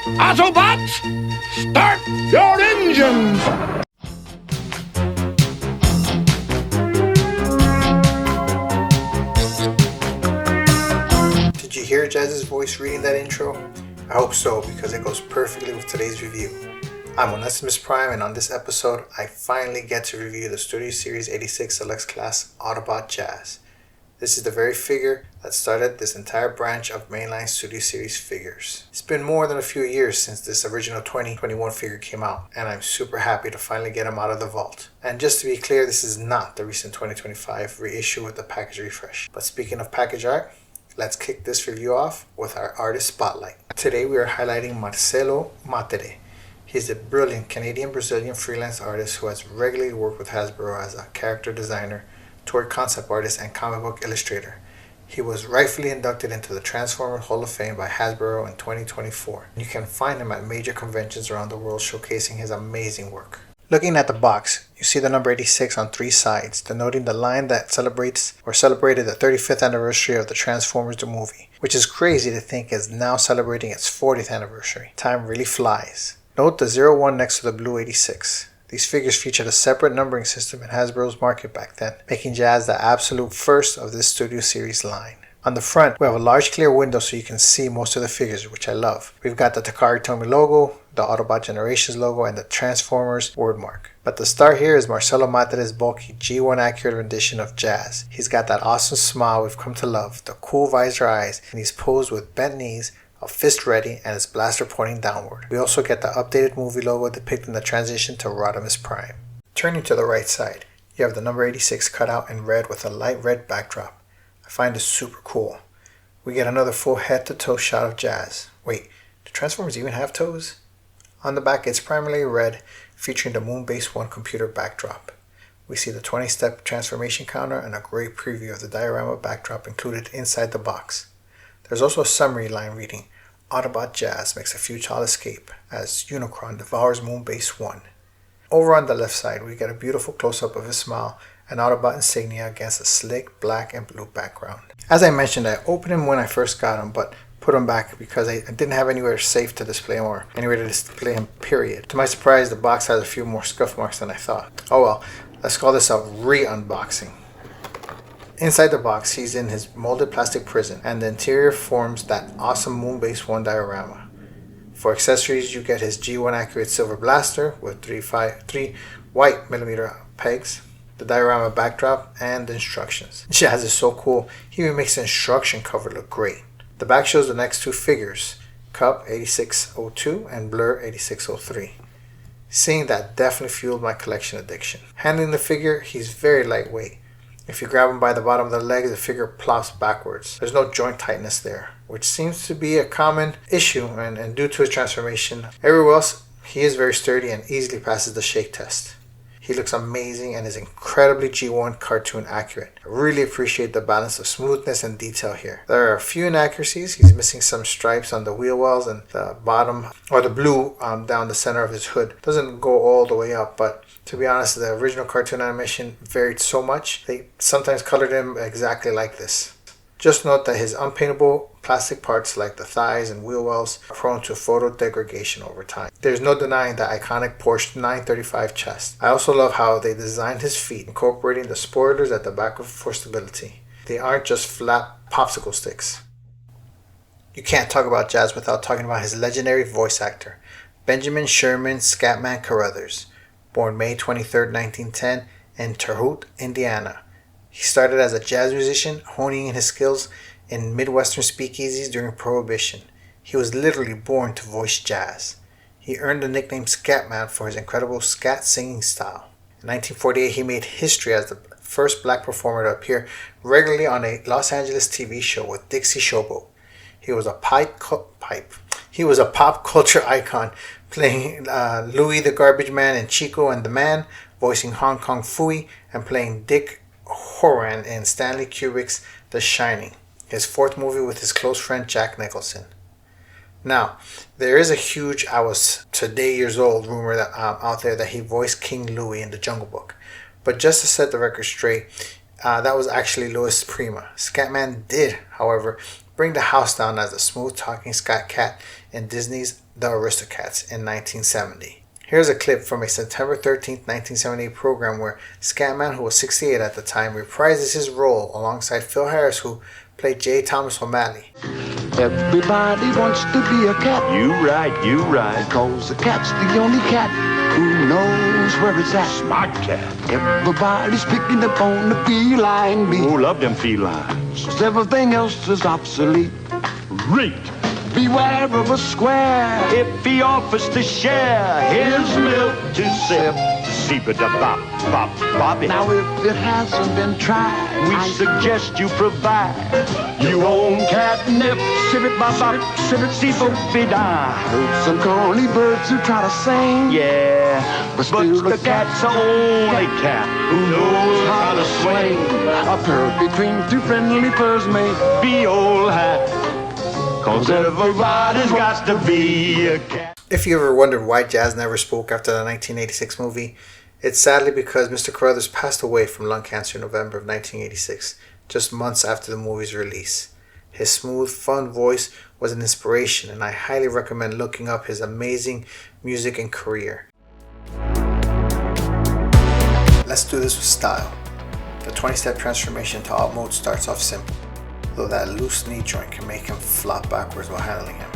Autobots, start your engines! Did you hear Jazz's voice reading that intro? I hope so, because it goes perfectly with today's review. I'm Onesimus Prime, and on this episode, I finally get to review the Studio Series 86 Deluxe Class Autobot Jazz. This is the very figure that started this entire branch of mainline Studio Series figures. It's been more than a few years since this original 2021 figure came out, and I'm super happy to finally get him out of the vault. And just to be clear, this is not the recent 2025 reissue with the package refresh. But speaking of package art, let's kick this review off with our artist spotlight. Today we are highlighting Marcelo Matere. He's a brilliant Canadian-Brazilian freelance artist who has regularly worked with Hasbro as a character designer, toy concept artist, and comic book illustrator. He was rightfully inducted into the Transformers Hall of Fame by Hasbro in 2024. You can find him at major conventions around the world showcasing his amazing work. Looking at the box, you see the number 86 on three sides, denoting the line that celebrated the 35th anniversary of the Transformers the movie, which is crazy to think is now celebrating its 40th anniversary. Time really flies. Note the 01 next to the blue 86. These figures featured a separate numbering system in Hasbro's market back then, making Jazz the absolute first of this Studio Series line. On the front, we have a large clear window so you can see most of the figures, which I love. We've got the Takara Tomy logo, the Autobot Generations logo, and the Transformers wordmark. But the star here is Marcelo Matere's bulky G1 accurate rendition of Jazz. He's got that awesome smile we've come to love, the cool visor eyes, and he's posed with bent knees, a fist ready, and his blaster pointing downward. We also get the updated movie logo depicting the transition to Rodimus Prime. Turning to the right side, you have the number 86 cut out in red with a light red backdrop. I find this super cool. We get another full head-to-toe shot of Jazz. Wait, do Transformers even have toes? On the back, it's primarily red, featuring the Moonbase 1 computer backdrop. We see the 20-step transformation counter and a great preview of the diorama backdrop included inside the box. There's also a summary line reading, Autobot Jazz makes a futile escape as Unicron devours Moonbase 1. Over on the left side, we get a beautiful close-up of his smile and Autobot insignia against a slick black and blue background. As I mentioned, I opened him when I first got him, but put him back because I didn't have anywhere safe to display him or anywhere to display him, period. To my surprise, the box has a few more scuff marks than I thought. Oh well, let's call this a re-unboxing. Inside the box, he's in his molded plastic prison, and the interior forms that awesome Moonbase 1 diorama. For accessories, you get his G1 accurate silver blaster with three white millimeter pegs, the diorama backdrop, and the instructions. Jazz is so cool, he even makes the instruction cover look great. The back shows the next two figures, Cup 8602 and Blur 8603. Seeing that definitely fueled my collection addiction. Handling the figure, he's very lightweight. If you grab him by the bottom of the legs, the figure plops backwards. There's no joint tightness there, which seems to be a common issue, and due to his transformation, everywhere else, he is very sturdy and easily passes the shake test. He looks amazing and is incredibly G1 cartoon accurate. I really appreciate the balance of smoothness and detail here. There are a few inaccuracies. He's missing some stripes on the wheel wells and the bottom, or the blue down the center of his hood. Doesn't go all the way up, but to be honest, the original cartoon animation varied so much, they sometimes colored him exactly like this. Just note that his unpaintable plastic parts like the thighs and wheel wells are prone to photo degradation over time. There's no denying the iconic Porsche 935 chest. I also love how they designed his feet, incorporating the spoilers at the back for stability. They aren't just flat popsicle sticks. You can't talk about Jazz without talking about his legendary voice actor, Benjamin Sherman Scatman Crothers, born May 23, 1910 in Terre Haute, Indiana. He started as a jazz musician, honing in his skills in Midwestern speakeasies during Prohibition. He was literally born to voice jazz. He earned the nickname Scatman for his incredible scat singing style. In 1948, he made history as the first black performer to appear regularly on a Los Angeles TV show with Dixie Showboat. He was a pop culture icon, playing Louis the Garbage Man in Chico and the Man, voicing Hong Kong Phooey, and playing Dick Horan in Stanley Kubrick's The Shining, his fourth movie with his close friend Jack Nicholson. Now, there is a huge, I was today years old, rumor that out there that he voiced King Louis in the Jungle Book. But just to set the record straight, that was actually Louis Prima. Scatman did, however, bring the house down as the smooth-talking Scat Cat in Disney's The Aristocats in 1970. Here's a clip from a September 13, 1978 program where Scatman, who was 68 at the time, reprises his role alongside Phil Harris, who played J. Thomas O'Malley. Everybody wants to be a cat. You right. Because a cat's the only cat who knows where it's at. Smart cat. Everybody's picking up on the feline beat. Oh, love them felines. 'Cause everything else is obsolete. Great. Beware of a square. If he offers to share his milk to sip, seep-a-da-bop, bop, bop it. Now if it hasn't been tried, We suggest you provide your own catnip. Sip-it-bop-bop, sip-it-seep-a-be-da. heard some corny birds who try to sing. Yeah, But still the the cat's the only cat who knows how to swing. A pair between two friendly furs may Be old hat, 'cause everybody's got to be a cat. If you ever wondered why Jazz never spoke after the 1986 movie, it's sadly because Mr. Crothers passed away from lung cancer in November of 1986, just months after the movie's release. His smooth, fun voice was an inspiration, and I highly recommend looking up his amazing music and career. Let's do this with style. The 20-step transformation to alt mode starts off simple, though that loose knee joint can make him flop backwards while handling him.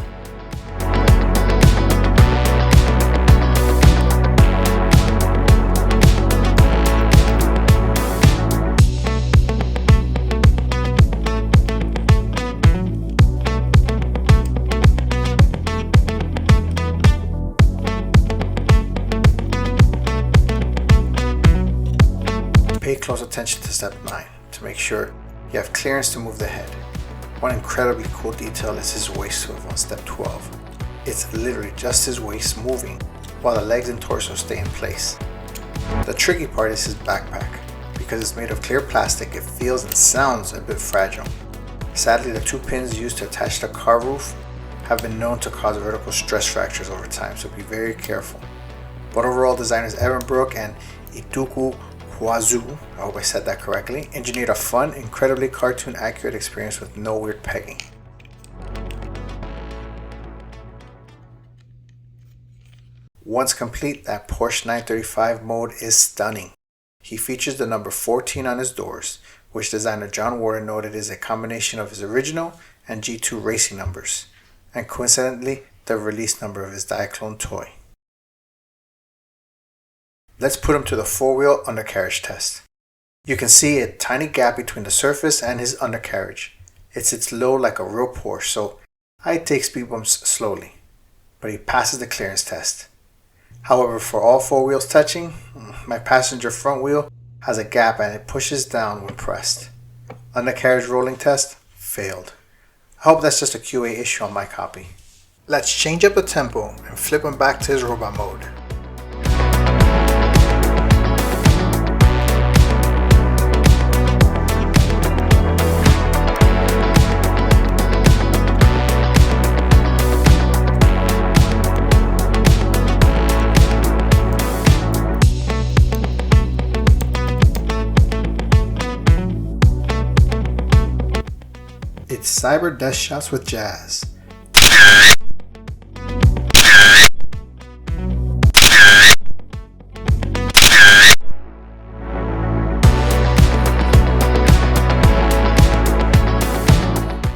Pay close attention to step 9 to make sure you have clearance to move the head. One incredibly cool detail is his waist swivel on step 12. It's literally just his waist moving while the legs and torso stay in place. The tricky part is his backpack. Because it's made of clear plastic, it feels and sounds a bit fragile. Sadly, the 2 pins used to attach the car roof have been known to cause vertical stress fractures over time, so be very careful. But overall, designers Evan Brook and Ituku Huazu, I hope I said that correctly, engineered a fun, incredibly cartoon accurate experience with no weird pegging. Once complete, that Porsche 935 mode is stunning. He features the number 14 on his doors, which designer John Warden noted is a combination of his original and G2 racing numbers, and coincidentally, the release number of his Diaclone toy. Let's put him to the 4-wheel undercarriage test. You can see a tiny gap between the surface and his undercarriage. It sits low like a real Porsche, so I take speed bumps slowly, but he passes the clearance test. However, for all 4 wheels touching, my passenger front wheel has a gap and it pushes down when pressed. Undercarriage rolling test failed. I hope that's just a QA issue on my copy. Let's change up the tempo and flip him back to his robot mode. It's Cyber Death Shots with Jazz.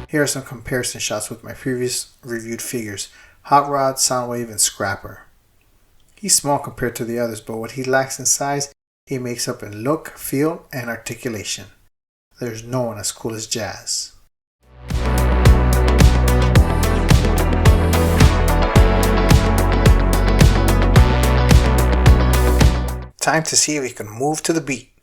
Here are some comparison shots with my previous reviewed figures, Hot Rod, Soundwave, and Scrapper. He's small compared to the others, but what he lacks in size, he makes up in look, feel, and articulation. There's no one as cool as Jazz. Time to see if he can move to the beat.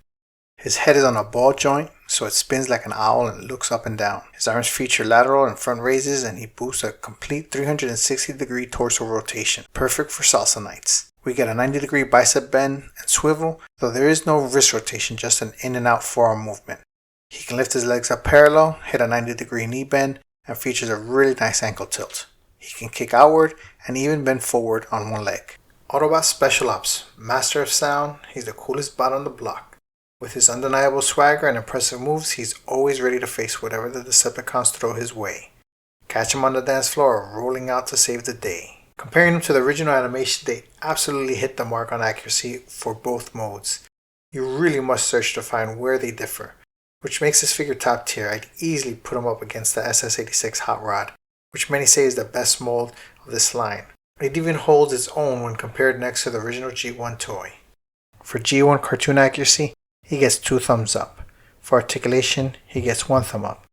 His head is on a ball joint, so it spins like an owl and looks up and down. His arms feature lateral and front raises, and he boosts a complete 360-degree torso rotation, perfect for salsa nights. We get a 90-degree bicep bend and swivel, though there is no wrist rotation, just an in and out forearm movement. He can lift his legs up parallel, hit a 90-degree knee bend, and features a really nice ankle tilt. He can kick outward and even bend forward on one leg. Autobot Special Ops, master of sound, he's the coolest bot on the block. With his undeniable swagger and impressive moves, he's always ready to face whatever the Decepticons throw his way. catch him on the dance floor or rolling out to save the day. Comparing them to the original animation, they absolutely hit the mark on accuracy for both modes. You really must search to find where they differ, which makes this figure top tier. I'd easily put him up against the SS86 Hot Rod, which many say is the best mold of this line. It even holds its own when compared next to the original G1 toy. For G1 cartoon accuracy, he gets 2 thumbs up. For articulation, he gets 1 thumb up.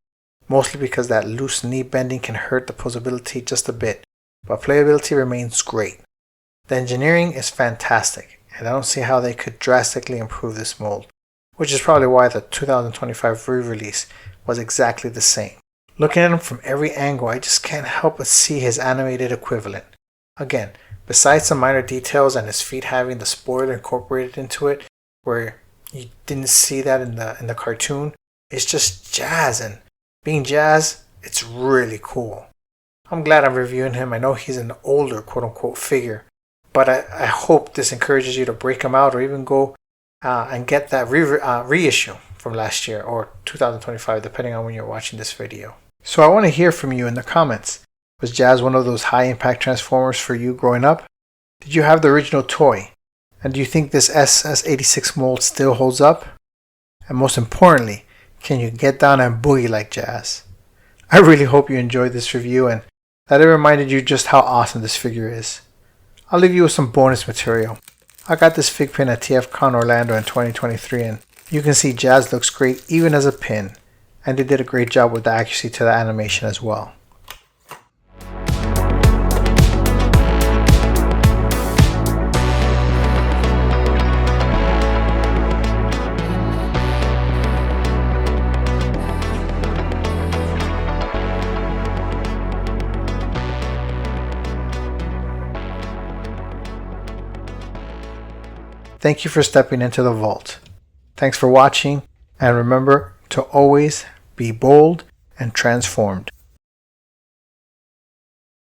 Mostly because that loose knee bending can hurt the posability just a bit, but playability remains great. The engineering is fantastic, and I don't see how they could drastically improve this mold, which is probably why the 2025 re-release was exactly the same. Looking at him from every angle, I just can't help but see his animated equivalent. Again, besides some minor details and his feet having the spoiler incorporated into it, where you didn't see that in the cartoon, it's just Jazz, and being Jazz, it's really cool. I'm glad I'm reviewing him. I know he's an older quote-unquote figure, but I hope this encourages you to break him out or even go and get that reissue from last year or 2025, depending on when you're watching this video. So I want to hear from you in the comments. Was Jazz one of those high-impact Transformers for you growing up? Did you have the original toy? And do you think this SS86 mold still holds up? And most importantly, can you get down and boogie like Jazz? I really hope you enjoyed this review and that it reminded you just how awesome this figure is. I'll leave you with some bonus material. I got this fig pin at TFCon Orlando in 2023 and you can see Jazz looks great even as a pin, and they did a great job with the accuracy to the animation as well. Thank you for stepping into the vault. Thanks for watching, and remember to always be bold and transformed.